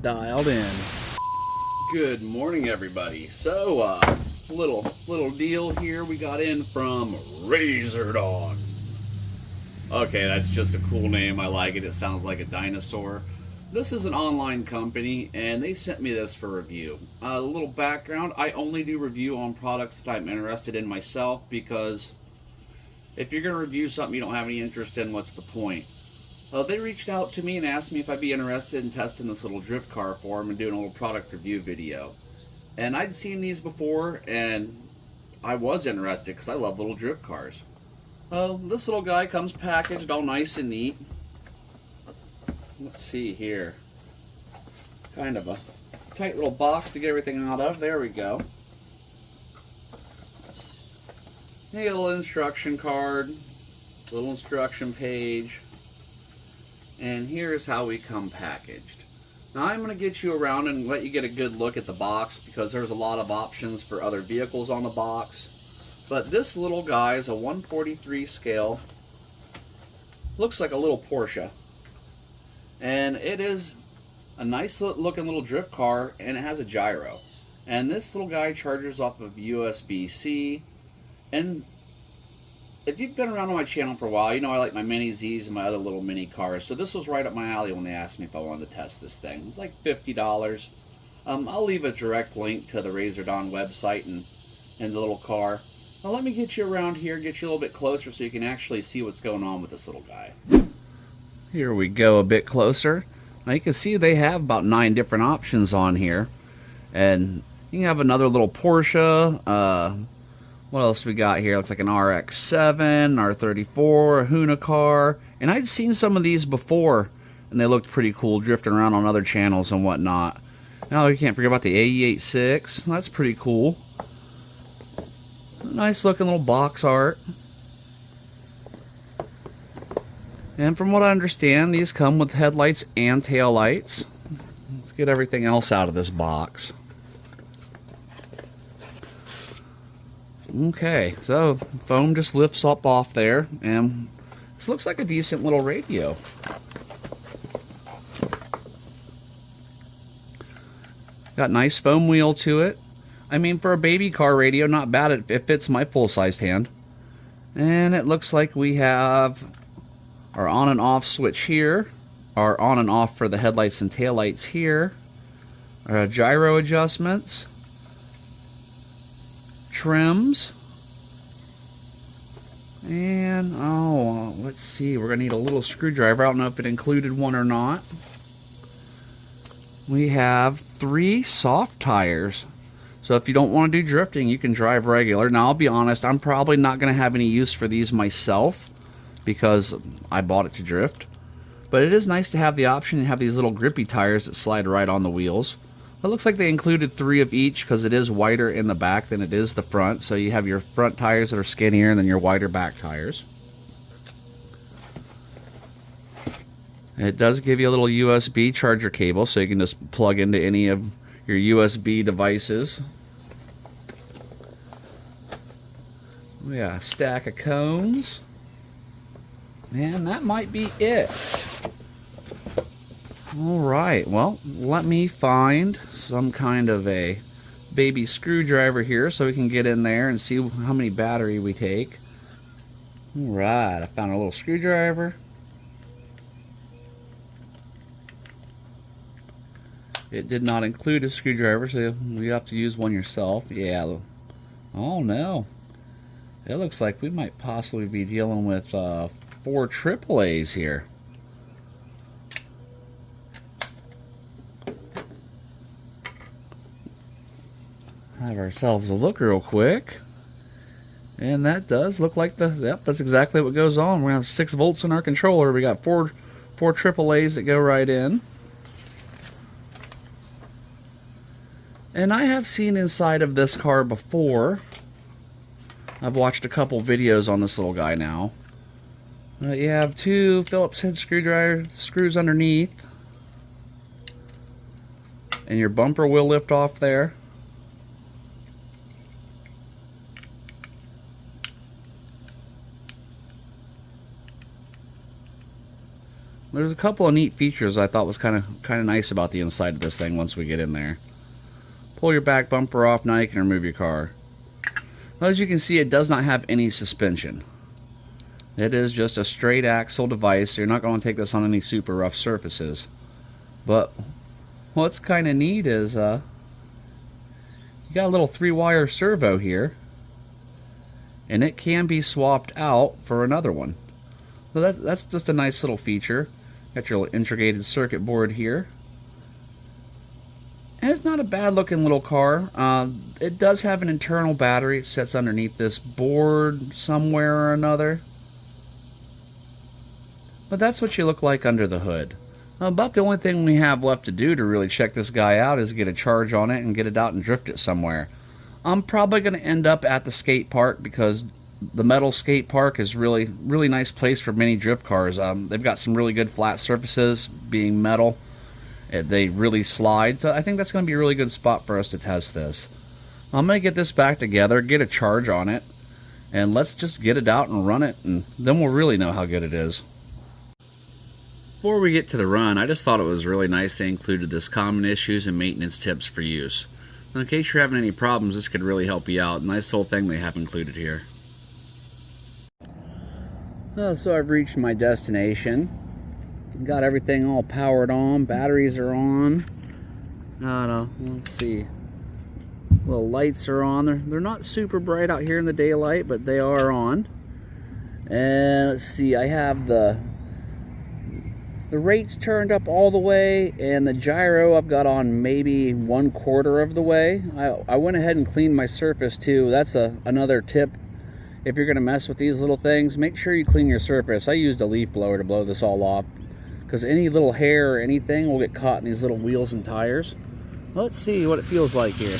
dialed in. Good morning, everybody. So, little deal here we got in from Razor Dawn. Okay, that's just a cool name. I like it. It sounds like a dinosaur. This is an online company, and they sent me this for review. A little background: I only do review on products that I'm interested in myself, because if you're going to review something you don't have any interest in, what's the point? They reached out to me and asked me if I'd be interested in testing this little drift car for them and doing a little product review video. And I'd seen these before, and I was interested because I love little drift cars. This little guy comes packaged all nice and neat. Let's see here. Kind of a tight little box to get everything out of. There we go. A little instruction card, little instruction page. And here's how we come packaged. Now I'm going to get you around and let you get a good look at the box, because there's a lot of options for other vehicles on the box. But this little guy is a 1/43 scale. Looks like a little Porsche. And it is a nice looking little drift car, and it has a gyro. And this little guy charges off of USB-C. And if you've been around on my channel for a while, you know I like my Mini Zs and my other little mini cars. So this was right up my alley when they asked me if I wanted to test this thing. It's like $50. I'll leave a direct link to the Razor Dawn website and the little car. Now let me get you around here, get you a little bit closer so you can actually see what's going on with this little guy. Here we go, a bit closer. Now you can see they have about 9 different options on here. And you can have another little Porsche. What else we got here? Looks like an RX-7, R34, a Huna car. And I'd seen some of these before, and they looked pretty cool, drifting around on other channels and whatnot. Now you can't forget about the AE86. That's pretty cool. Nice looking little box art. And from what I understand, these come with headlights and tail lights. Let's get everything else out of this box. Okay, so foam just lifts up off there, and this looks like a decent little radio. Got nice foam wheel to it. I mean, for a baby car radio, not bad. It fits my full-sized hand. And it looks like we have our on and off switch here, our on and off for the headlights and taillights here, our gyro adjustments, trims, and let's see, we're gonna need a little screwdriver. I don't know if it included one or not. We have 3 soft tires, so if you don't want to do drifting, you can drive regular. Now I'll be honest, I'm probably not gonna have any use for these myself because I bought it to drift, but it is nice to have the option to have these little grippy tires that slide right on the wheels. It looks like they included 3 of each because it is wider in the back than it is the front. So you have your front tires that are skinnier and then your wider back tires. It does give you a little USB charger cable, so you can just plug into any of your USB devices. We got a stack of cones. And that might be it. Alright, well, let me find some kind of a baby screwdriver here so we can get in there and see how many battery we take. Alright, I found a little screwdriver. It did not include a screwdriver, so you have to use one yourself. Yeah. Oh no. It looks like we might possibly be dealing with 4 AAAs here. Have ourselves a look real quick, and that does look like that's exactly what goes on. We have 6 volts in our controller. We got four AAAs that go right in, and I have seen inside of this car before. I've watched a couple videos on this little guy now. You have 2 Phillips head screws underneath, and your bumper will lift off there. There's a couple of neat features I thought was kind of nice about the inside of this thing once we get in there. Pull your back bumper off, now you can remove your car. Well, as you can see, it does not have any suspension. It is just a straight axle device, so you're not going to take this on any super rough surfaces. But what's kind of neat is you got a little 3-wire servo here, and it can be swapped out for another one. So that's just a nice little feature. Got your little integrated circuit board here. And it's not a bad looking little car. It does have an internal battery. It sits underneath this board somewhere or another. But that's what you look like under the hood. About the only thing we have left to do to really check this guy out is get a charge on it and get it out and drift it somewhere. I'm probably going to end up at the skate park because the metal skate park is really nice place for mini drift cars. They've got some really good flat surfaces, being metal. They really slide, so I think that's going to be a really good spot for us to test this. I'm going to get this back together, get a charge on it, and let's just get it out and run it, and then we'll really know how good it is. Before we get to the run, I just thought it was really nice they included this common issues and maintenance tips for use. Now, in case you're having any problems, this could really help you out. Nice little thing they have included here. So I've reached my destination. Got everything all powered on. Batteries are on. Let's see. Little lights are on. They're not super bright out here in the daylight, but they are on. And let's see. I have the rates turned up all the way, and the gyro I've got on maybe 1/4 of the way. I went ahead and cleaned my surface too. That's another tip. If you're going to mess with these little things, make sure you clean your surface. I used a leaf blower to blow this all off, because any little hair or anything will get caught in these little wheels and tires. Let's see what it feels like here.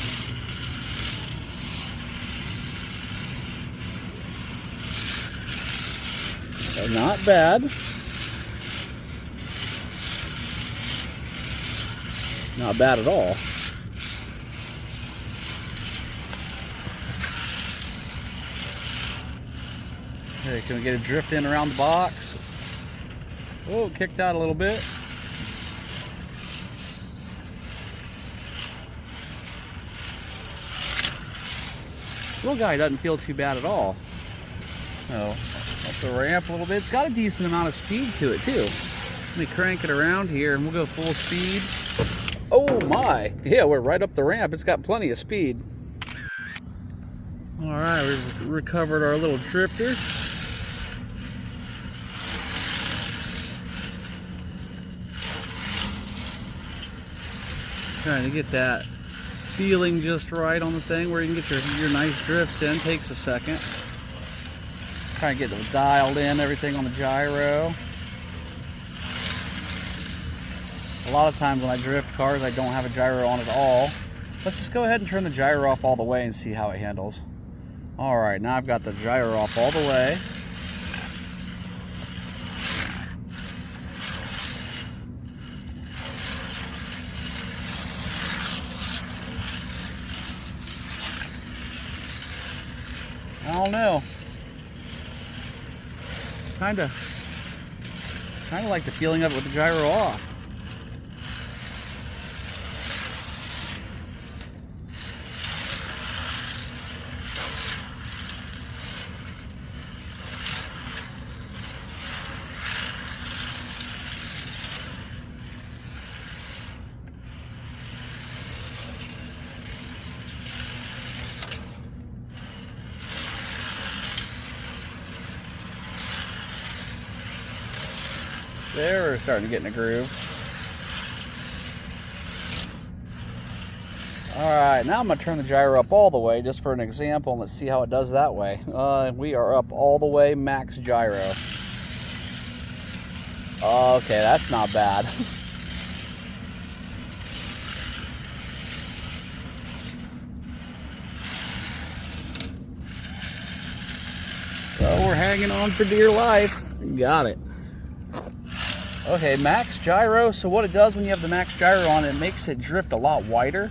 Not bad. Not bad at all. Okay, can we get a drift in around the box? Oh, kicked out a little bit. Little guy doesn't feel too bad at all. Oh, up the ramp a little bit. It's got a decent amount of speed to it too. Let me crank it around here and we'll go full speed. Oh my! Yeah, we're right up the ramp. It's got plenty of speed. All right, we've recovered our little drifter. Trying to get that feeling just right on the thing where you can get your nice drifts in. Takes a second. Trying to get it dialed in, everything on the gyro. A lot of times when I drift cars, I don't have a gyro on at all. Let's just go ahead and turn the gyro off all the way and see how it handles. All right, now I've got the gyro off all the way. I don't know. Kind of like the feeling of it with the gyro off. There, we're starting to get in a groove. Alright, now I'm going to turn the gyro up all the way just for an example, and let's see how it does that way. We are up all the way, max gyro. Okay, that's not bad. So we're hanging on for dear life. Got it. Okay, max gyro. So what it does when you have the max gyro on, it makes it drift a lot wider.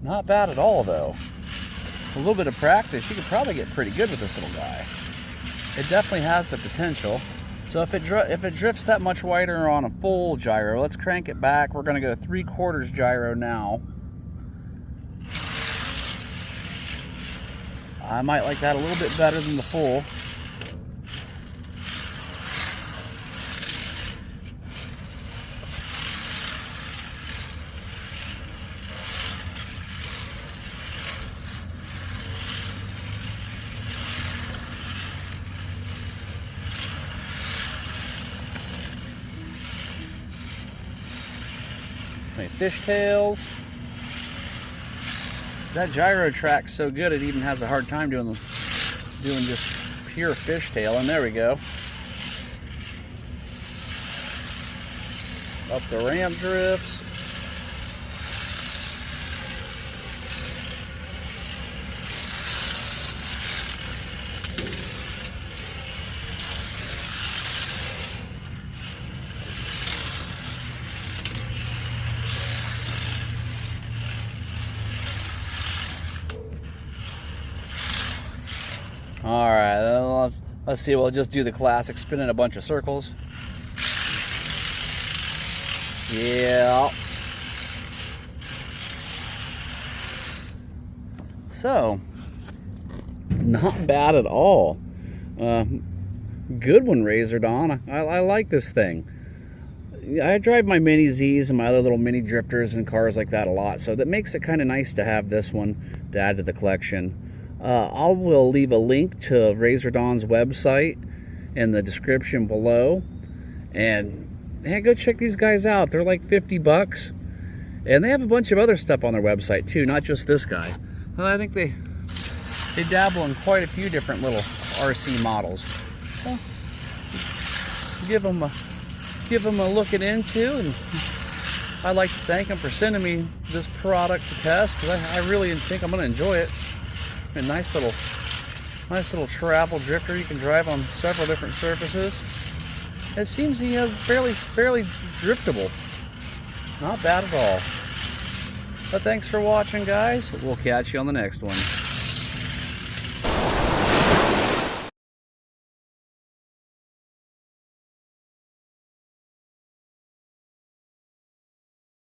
Not bad at all, though. A little bit of practice, you could probably get pretty good with this little guy. It definitely has the potential. So if it drifts that much wider on a full gyro, let's crank it back. We're going to go 3/4 gyro now. I might like that a little bit better than the full. Fishtails. That gyro track's so good it even has a hard time doing just pure fishtail. And there we go. Up the ramp drifts. All right, let's see. We'll just do the classic spin in a bunch of circles. Yeah. So, not bad at all. Good one, Razor Dawn. I like this thing. I drive my Mini Z's and my other little mini drifters and cars like that a lot, so that makes it kind of nice to have this one to add to the collection. I will leave a link to Razor Dawn's website in the description below, and hey, go check these guys out. They're like 50 bucks, and they have a bunch of other stuff on their website too, not just this guy. Well, I think they dabble in quite a few different little RC models. Well, give them a looking into, and I'd like to thank them for sending me this product to test, because I really think I'm going to enjoy it. A nice little travel drifter you can drive on several different surfaces. It seems fairly driftable. Not bad at all. But thanks for watching, guys. We'll catch you on the next one.